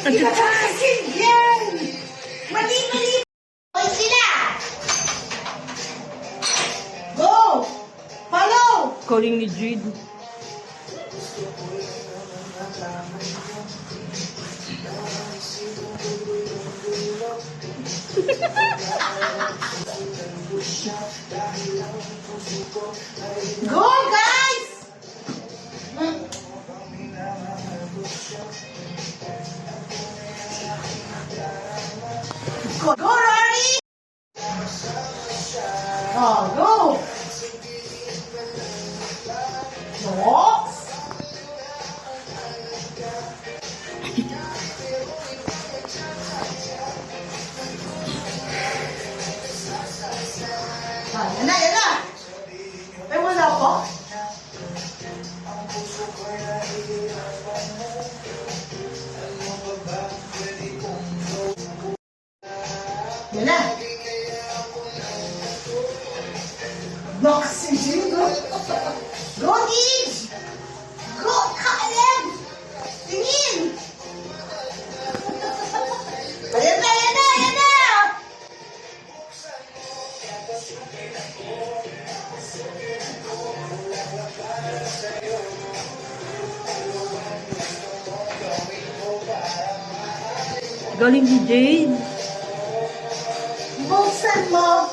Ikakasin yan! Mali! Hoy sila! Go! Follow! Calling ni Jade. Go, guys! Go, Rory! Oh, go! No! Yan na! Ay, wala po? Yan na! Knock si Jingo! Go, Gage! Go, Kaleb! Tingin! Ayan na! Galing ni Jade. Buksan mo!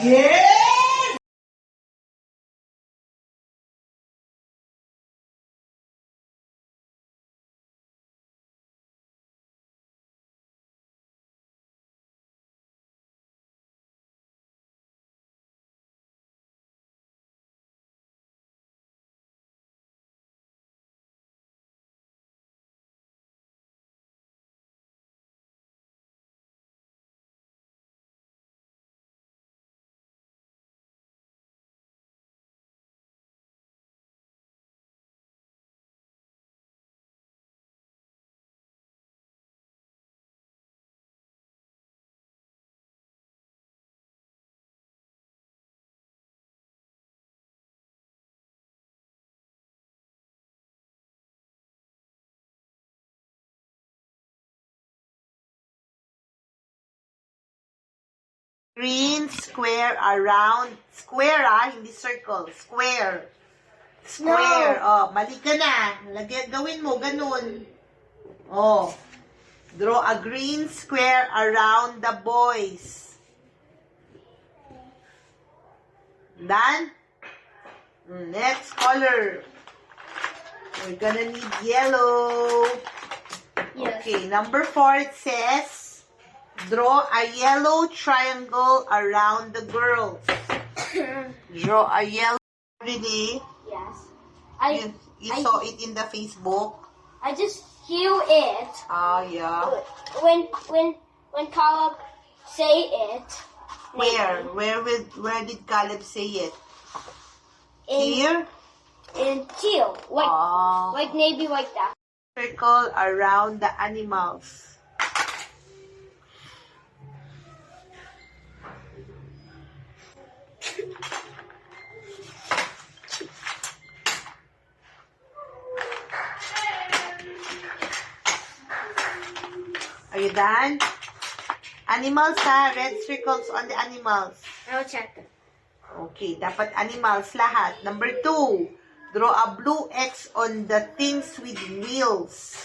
Yes! Green square around. Square hindi circle. Square. Square. Oh, mali ka na. Gawin mo, ganun. Oh. Draw a green square around the boys. Done? Next color. We're gonna need yellow. Yes. Okay, number 4, it says, draw a yellow triangle around the girls. Draw a yellow. Really? Yes. You saw it in the Facebook? I just hear it Ah, yeah. when Caleb say it. Where? Where did Caleb say it? In Here? in teal, like navy, like that. Circle around the animals. Are you done? Animals red circles on the animals. I'll check. Okay, dapat animals lahat. Number 2, draw a blue X on the things with wheels.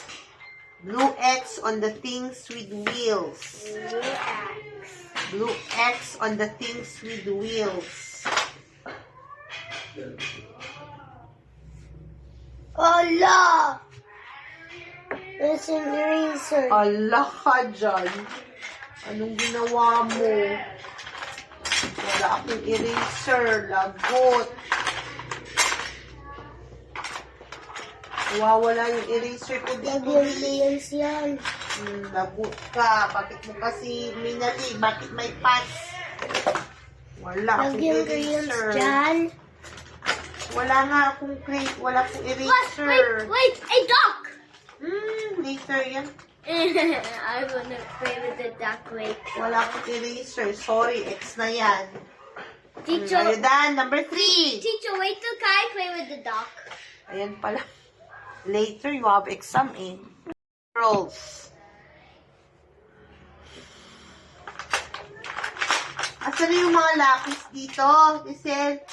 Blue X on the things with wheels. Blue X on the things with wheels. Allah! It's an eraser. Allah ka dyan. Anong ginawa mo? Wala akong eraser. Lagot. Nawawala yung eraser ko dito. Millions yan. Lagot ka. Bakit mo kasi minali? Bakit may pass? Wala akong eraser. Dyan. Wala nga akong eraser. Wait, a duck! Later yan. I wanna play with the duck later. Wala akong eraser. Sorry, X na yan. Teacher, Are you done? Number 3. teacher, wait till Kai play with the duck. Ayan pala. Later, you have exam eh. Girls. Asan na yung mga lapis dito? Giselle?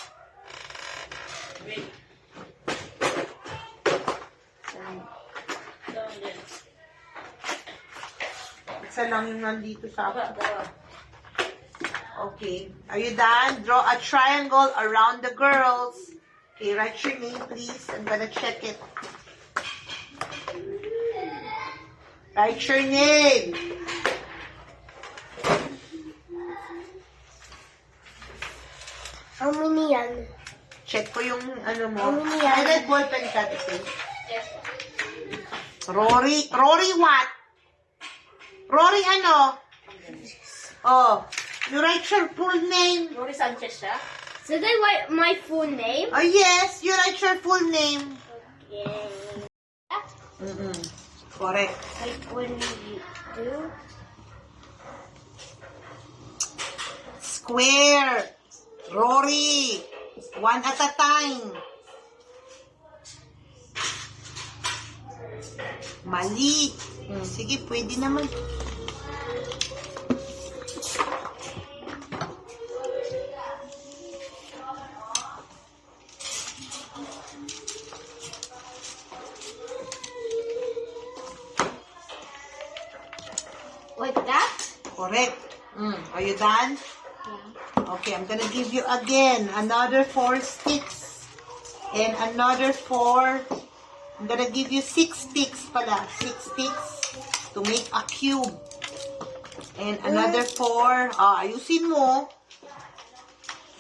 Isa lang yung nandito sa akin. Okay. Are you done? Draw a triangle around the girls. Okay, write your name, please. I'm gonna check it. Write your name. How many yan? Check ko yung ano mo. How many yan? Ay, red ballpen ka, ito. Rory. Rory what? Rory ano? Oh. You write your full name. Rory Sanchez siya? So they write my full name? Oh, yes. You write your full name. Yeah. Correct. Like when you do? Square. Rory. One at a time. Mali. Sige, pwede naman. Like that? Correct. Are you done? Yeah. Okay, I'm gonna give you again another 4 sticks. And another 4. I'm gonna give you 6 sticks pala. 6 sticks to make a cube. And another 4. Ayusin mo.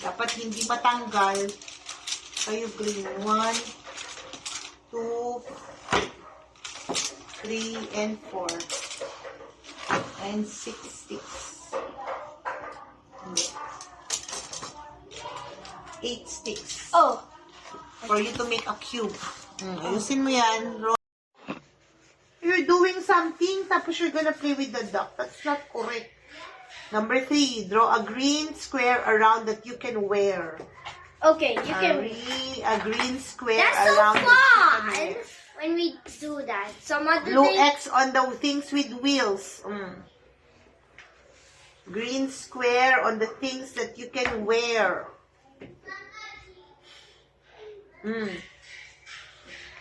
Dapat hindi matanggal. Kayo green. 1, 2, 3, and 4. And 6 sticks. 8 sticks. Oh. For you to make a cube. Ayusin mo yan. You're doing something, tapos you're gonna play with the duck. That's not correct. Number 3, draw a green square around that you can wear. Okay, you can. A green square That's so around that you can fun wear. when we do that. Some other Blue thing. X on the things with wheels. Green square on the things that you can wear.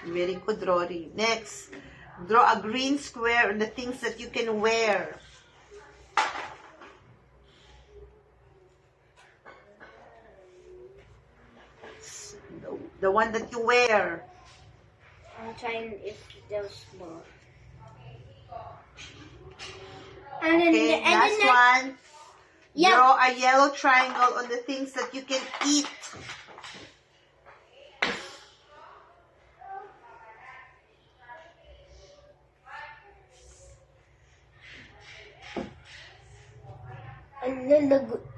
Very good, Rory. Next, draw a green square on the things that you can wear. The one that you wear. I'm trying if there's more. And then, Okay, and last then one. Yeah. Draw a yellow triangle on the things that you can eat.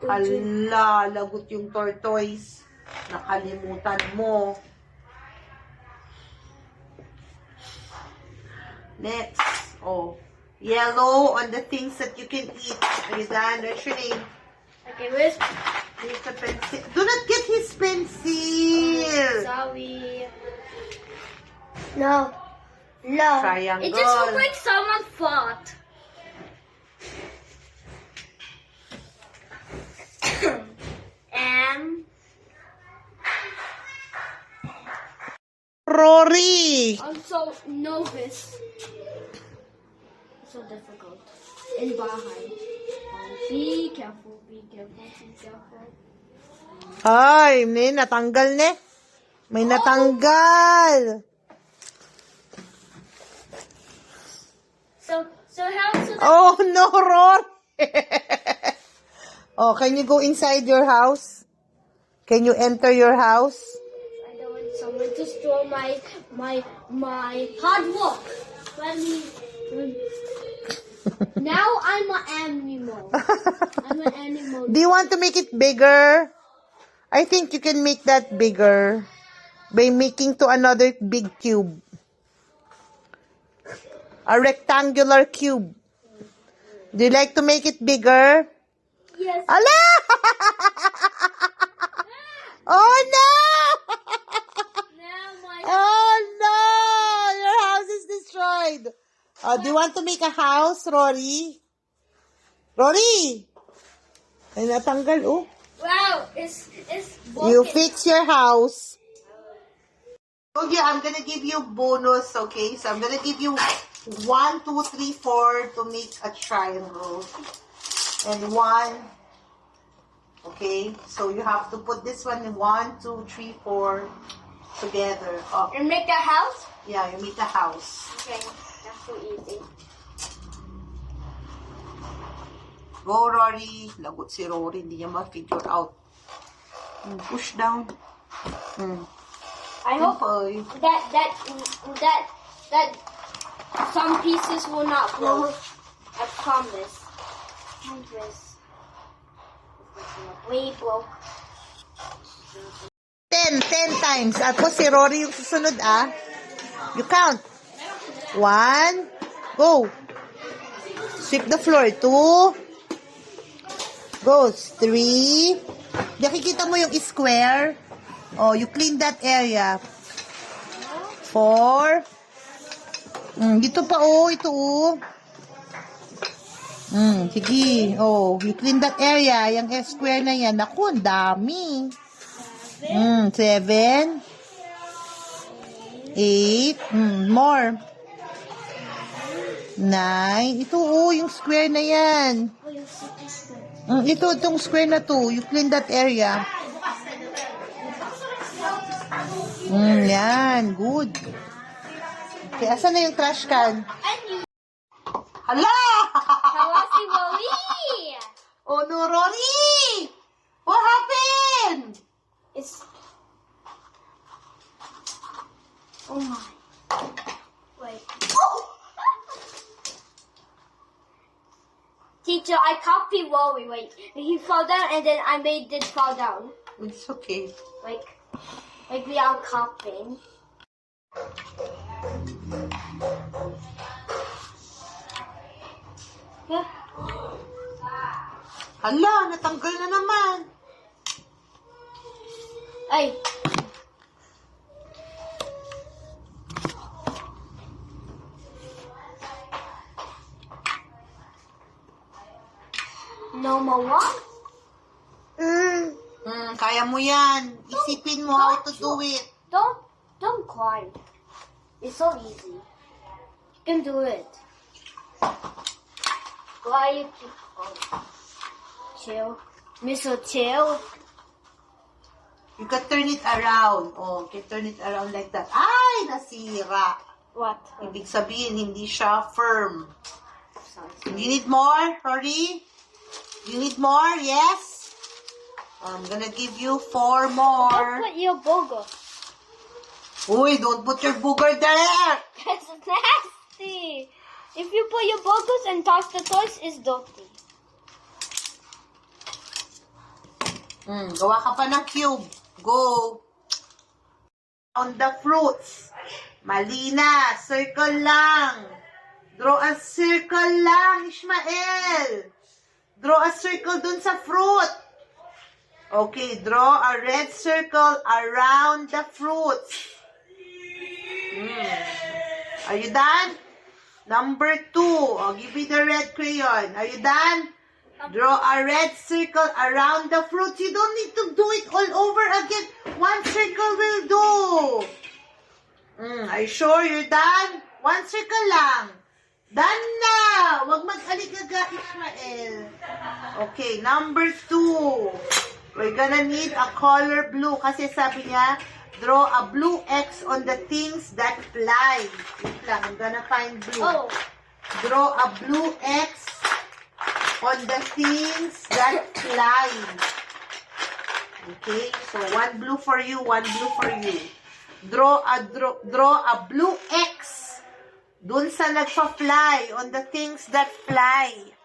Hala, lagot yung tortoise. Nakalimutan mo. Next. Oh. Yellow on the things that you can eat. Are you done? What's your name? Okay, where's Here's the pencil. Do not get his pencil. sorry. No. No. Triangle. It just looks like someone fought. And Rory. I'm so novice. So difficult. In Bahay. Be careful, be careful, be careful. Ay, may natanggal ne. May natanggal. So how to Oh, no, Rory. Oh, can you go inside your house? Can you enter your house? I don't want someone to steal my hard work. Let me. Now I'm an animal. I'm an animal. Do you want to make it bigger? I think you can make that bigger by making to another big cube. A rectangular cube. Do you like to make it bigger? Yes. Ala! Oh no! Now my Oh no! Your house is destroyed. Do you want to make a house, Rory? Rory! Ay, natanggal, oh. wow, it's You broken. fix your house. Okay, I'm gonna give you bonus, okay? So I'm gonna give you 1, 2, 3, 4 to make a triangle. And 1. Okay, so you have to put this one in 1, 2, 3, 4 together. Oh, And make a house? yeah, you make a house. Okay, that's so easy. Go, Rory. Lagot si Rory. Hindi niya ma-figure out. Push down. I hope Okay. that some pieces will not blow. I promise. We broke. 10 times. Tapos si Rory yung susunod, ah. You count. 1. Go. Sweep the floor. 2. Goes. 3. Nakikita mo yung square? Oh, you clean that area. 4. Dito pa, oh. Ito, oh. Sige. Oh, you clean that area. Yung square na yan. Naku, ang dami. 7. 8. More. 9. Ito, oh, yung square na yan. Oh, you see this one. Itong square na to. You clean that area. Yan. Good. Okay, asan na yung trash can? And you. Hala! Hawasi Wally. Oh no, Rory! What happened? It's. Oh my. Wait. Teacher, I copied Wally. Wait. He fell down and then I made it fall down. It's okay. Like we are copying. Yeah. Hala, natanggal na naman. Ay. No more what? Kaya mo yan. Isipin mo how to do it. Don't cry. It's so easy. You can do it. Why you keep going? Chill. Mr. Chill. You can turn it around. Oh, you can turn it around like that. Ay, nasira. What? Ibig sabihin, hindi siya firm. Sorry. You need more, Rory? You need more? Yes? I'm gonna give you 4 Don't more. put your burger. Uy, don't put your booger there! That's nasty. If you put your burgers and toss the toys, it's dirty. Gawa ka pa ng cube. Go. On the fruits. Mali na. Circle lang. Draw a circle lang, Ishmael. Draw a circle dun sa fruit. Okay, draw a red circle around the fruits. Are you done? Number 2. I'll give you the red crayon. Are you done? Draw a red circle around the fruits. You don't need to do it all over again. 1 circle will do. Are you sure you're done? 1 circle lang. Done na! Huwag mag-aligaga, Ishmael. Okay, number 2. We're gonna need a color blue. Kasi sabi niya, draw a blue X on the things that fly. Wait lang, I'm gonna find blue. Oh. Draw a blue X on the things that fly. Okay, so 1 blue for you, 1 blue for you. Draw a blue X dun sa nagpa-fly on the things that fly.